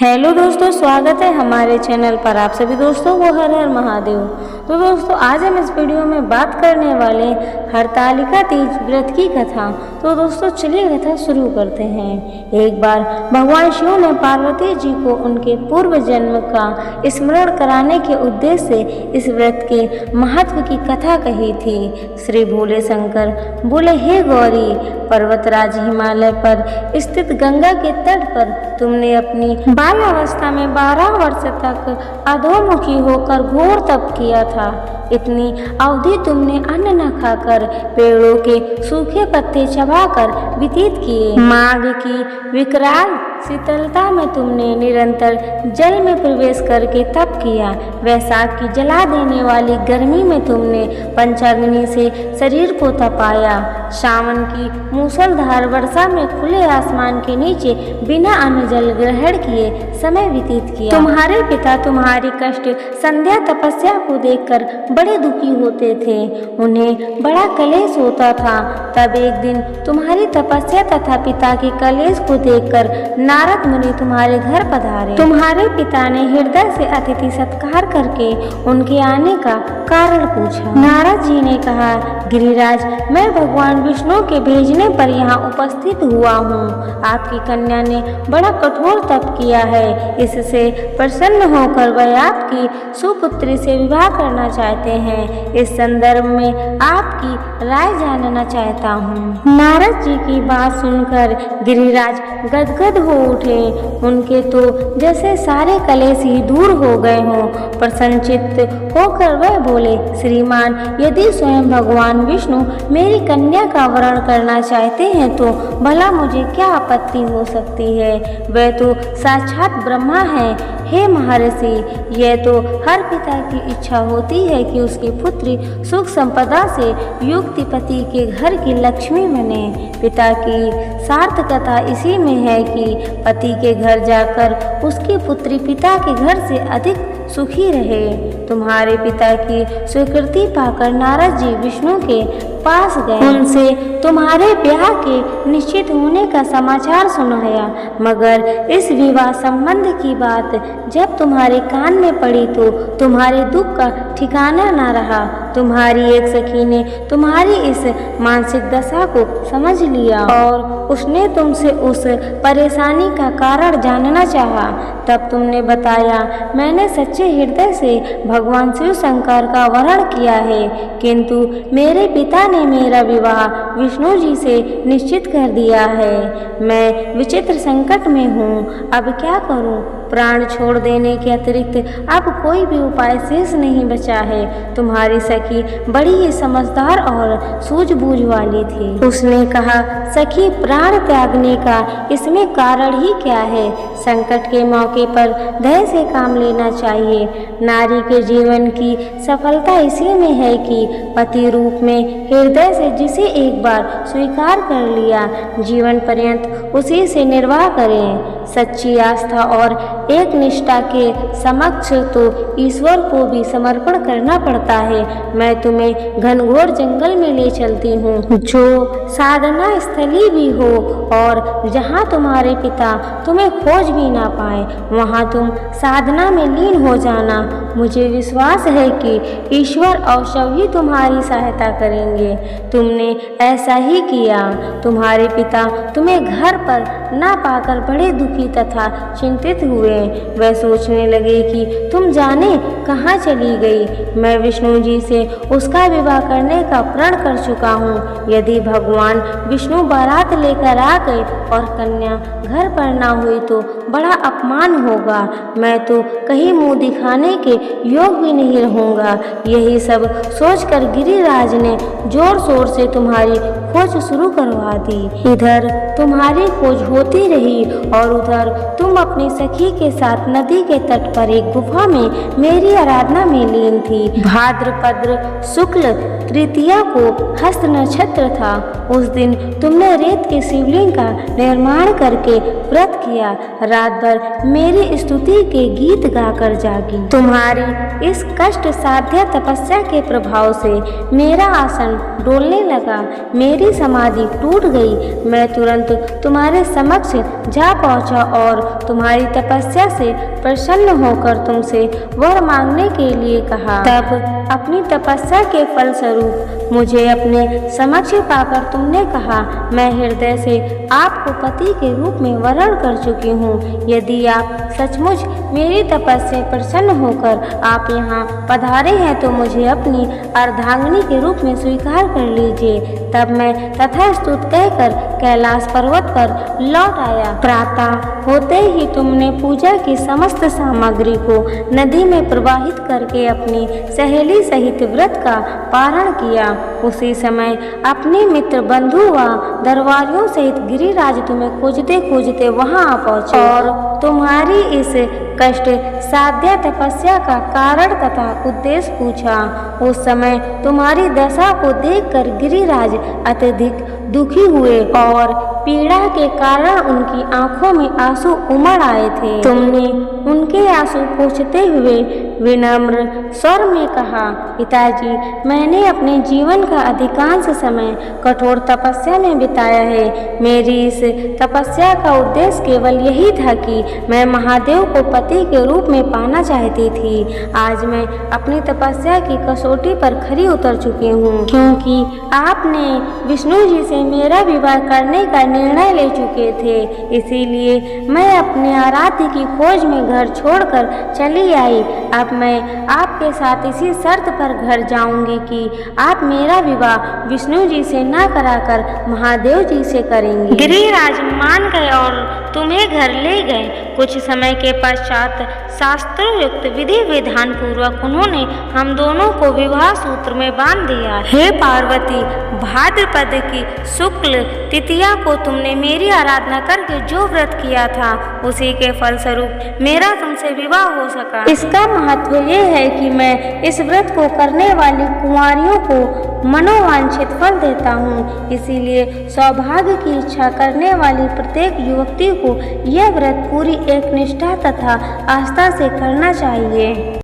Hello दोस्तों, स्वागत है हमारे चैनल पर आप सभी दोस्तों को। हर हर महादेव। तो दोस्तों, आज हम इस वीडियो में बात करने वाले हरतालिका तीज व्रत की कथा। तो दोस्तों, चलिए कथा शुरू करते हैं। एक बार भगवान शिव ने पार्वती जी को उनके पूर्व जन्म का स्मरण कराने के उद्देश्य से इस व्रत के महत्व की कथा कही थी। श्री भोले शंकर बोले, हे गौरी, पर्वतराज हिमालय पर स्थित गंगा के तट पर तुमने अपनी बाल्यावस्था में 12 वर्ष तक अधोमुखी होकर घोर तप किया था। इतनी अवधि तुमने अन्न न खाकर पेड़ों के सूखे पत्ते चबाकर व्यतीत किए। माघ की विकराल शीतलता में तुमने निरंतर जल में प्रवेश करके तप किया। वैशाख की जला देने वाली गर्मी में तुमने पंचाग्नि से शरीर को तपाया। सावन की मूसलधार वर्षा में खुले आसमान के नीचे बिना अन्न जल ग्रहण किए समय व्यतीत किया। तुम्हारे पिता तुम्हारी कष्ट संध्या तपस्या को देखकर बड़े दुखी होते थे। उन्हें बड़ा कलेश होता था। तब एक दिन तुम्हारी तपस्या तथा पिता के कलेश को देखकर नारद मुनि तुम्हारे घर पधारे। तुम्हारे पिता ने हृदय से अतिथि सत्कार करके उनके आने का कारण पूछा। नारद जी ने कहा, गिरिराज, मैं भगवान विष्णु के भेजने पर यहाँ उपस्थित हुआ हूँ। आपकी कन्या ने बड़ा कठोर तप किया है। इससे प्रसन्न होकर वह आपकी सुपुत्री से विवाह करना चाहते हैं। इस संदर्भ में आपकी राय जानना चाहता हूँ। नारद जी की बात सुनकर गिरिराज गदगद हो उठे। उनके तो जैसे सारे कलेश ही दूर हो गए हों। प्रसन्नचित्त होकर वह बोले, श्रीमान, यदि स्वयं भगवान विष्णु मेरी कन्या का वरण करना चाहते हैं तो भला मुझे क्या आपत्ति हो सकती है। वह तो साक्षात ब्रह्मा है। हे महर्षि, यह तो हर पिता की इच्छा होती है कि उसकी पुत्री सुख संपदा से युक्त पति के घर की लक्ष्मी बने। पिता की सार्थकता इसी में है कि पति के घर जाकर उसकी पुत्री पिता के घर से अधिक सुखी रहे। तुम्हारे पिता की स्वीकृति पाकर नारद जी विष्णु के पास गए। उनसे तुम्हारे ब्याह के निश्चित होने का समाचार सुनाया। मगर इस विवाह संबंध की बात जब तुम्हारे कान में पड़ी तो तुम्हारे दुख का ठिकाना न रहा। तुम्हारी एक सखी ने तुम्हारी इस मानसिक दशा को समझ लिया और उसने तुमसे उस परेशानी का कारण जानना चाहा। तब तुमने बताया, मैंने सच्चे हृदय से भगवान शिव शंकर का वरण किया है, किंतु मेरे पिता ने मेरा विवाह विष्णु जी से निश्चित कर दिया है। मैं विचित्र संकट में हूँ। अब क्या करूँ? प्राण छोड़ देने के अतिरिक्त अब कोई भी उपाय शेष नहीं बचा है। तुम्हारी सखी बड़ी ही समझदार और सूझबूझ वाली थी। उसने कहा, सखी, प्राण त्यागने का इसमें कारण ही क्या है? संकट के मौके पर धैर्य से काम लेना चाहिए। नारी के जीवन की सफलता इसी में है कि पति रूप में हृदय से जिसे एक बार स्वीकार कर लिया, जीवन पर्यंत उसी से निर्वाह करें। सच्ची आस्था और एक निष्ठा के समक्ष तो ईश्वर को भी समर्पण करना पड़ता है। मैं तुम्हें घनघोर जंगल में ले चलती हूँ, जो साधना स्थली भी हो, और जहाँ तुम्हारे पिता तुम्हें खोज भी ना पाए, वहाँ तुम साधना में लीन हो जाना। मुझे विश्वास है कि ईश्वर अवश्य ही तुम्हारी सहायता करेंगे। तुमने ऐसा ही किया। तुम्हारे पिता तुम्हें घर पर ना पाकर बड़े दुखी तथा चिंतित हुए। वह सोचने लगे कि तुम जाने कहाँ चली गई। मैं विष्णु जी से उसका विवाह करने का प्रण कर चुका हूँ। यदि भगवान विष्णु बारात लेकर आ गए और कन्या घर पर ना हुई तो बड़ा अपमान होगा। मैं तो कहीं मुंह दिखाने के योग भी नहीं रहूँगा। यही सब सोचकर गिरिराज ने जोर शोर से तुम्हारी खोज शुरू करवा दी। इधर तुम्हारी खोज होती रही और उधर तुम अपनी सखी के साथ नदी के तट पर एक गुफा में मेरी आराधना में लीन थी। भाद्रपद शुक्ल तृतीया को हस्त नक्षत्र था। उस दिन तुमने रेत के शिवलिंग का निर्माण करके व्रत किया। रात भर मेरी स्तुति के गीत गाकर जागी। तुम्हारी इस कष्ट साध्य तपस्या के प्रभाव से मेरा आसन डोलने लगा, मेरी समाधि टूट गई। मैं तुरंत तुम्हारे समक्ष जा पहुंचा और तुम्हारी तपस्या से प्रसन्न होकर तुमसे वर मांगने के लिए कहा। तब अपनी तपस्या के फलस्वरूप मुझे अपने समक्ष पाकर तुमने कहा, मैं हृदय से आपको पति के रूप में वरण कर चुकी हूँ। यदि आप सचमुच मेरी तपस्या प्रसन्न होकर आप यहाँ पधारे हैं तो मुझे अपनी अर्धांगिनी के रूप में स्वीकार कर लीजिए। तब मैं तथास्तुत कहकर कैलाश पर्वत पर लौट आया। प्रातः होते ही तुमने पूजा की समस्त सामग्री को नदी में प्रवाहित करके अपनी सहेली सहित व्रत का पारण किया। उसी समय अपने मित्र बंधु व दरबारियों सहित गिरिराज तुम्हें खोजते खोजते वहां आ पहुंचे और तुम्हारी इस कष्ट साध्य तपस्या का कारण तथा उद्देश्य पूछा। उस समय तुम्हारी दशा को देखकर गिरिराज अत्यधिक दुखी हुए और पीड़ा के कारण उनकी आंखों में आंसू उमड़ आए थे। तुमने उनके आंसू पोंछते हुए विनम्र स्वर में कहा, पिताजी, मैंने अपने जीवन का अधिकांश समय कठोर तपस्या में बिताया है। मेरी इस तपस्या का उद्देश्य केवल यही था कि मैं महादेव को पति के रूप में पाना चाहती थी। आज मैं अपनी तपस्या की कसौटी पर खरी उतर चुकी हूँ, क्योंकि आपने विष्णु जी से मेरा विवाह करने का निर्णय ले चुके थे। इसीलिए मैं अपने आराध्य की खोज में घर छोड़कर चली आई। अब मैं आपके साथ इसी शर्त पर घर जाऊंगी कि आप मेरा विवाह विष्णु जी से न कराकर महादेव जी से करेंगे। गिरिराज मान गए और तुम्हें घर ले गए। कुछ समय के पश्चात शास्त्रोक्त विधि विधान पूर्वक उन्होंने हम दोनों को विवाह सूत्र में बांध दिया। हे पार्वती, भाद्रपद की शुक्ल तृतीया को तुमने मेरी आराधना करके जो व्रत किया था उसी के फलस्वरूप मेरा तुमसे विवाह हो सका। इसका महत्व ये है कि मैं इस व्रत को करने वाली कुंवारियों को मनोवांछित फल देता हूँ। इसीलिए सौभाग्य की इच्छा करने वाली प्रत्येक युवती को यह व्रत पूरी एक निष्ठा तथा आस्था से करना चाहिए।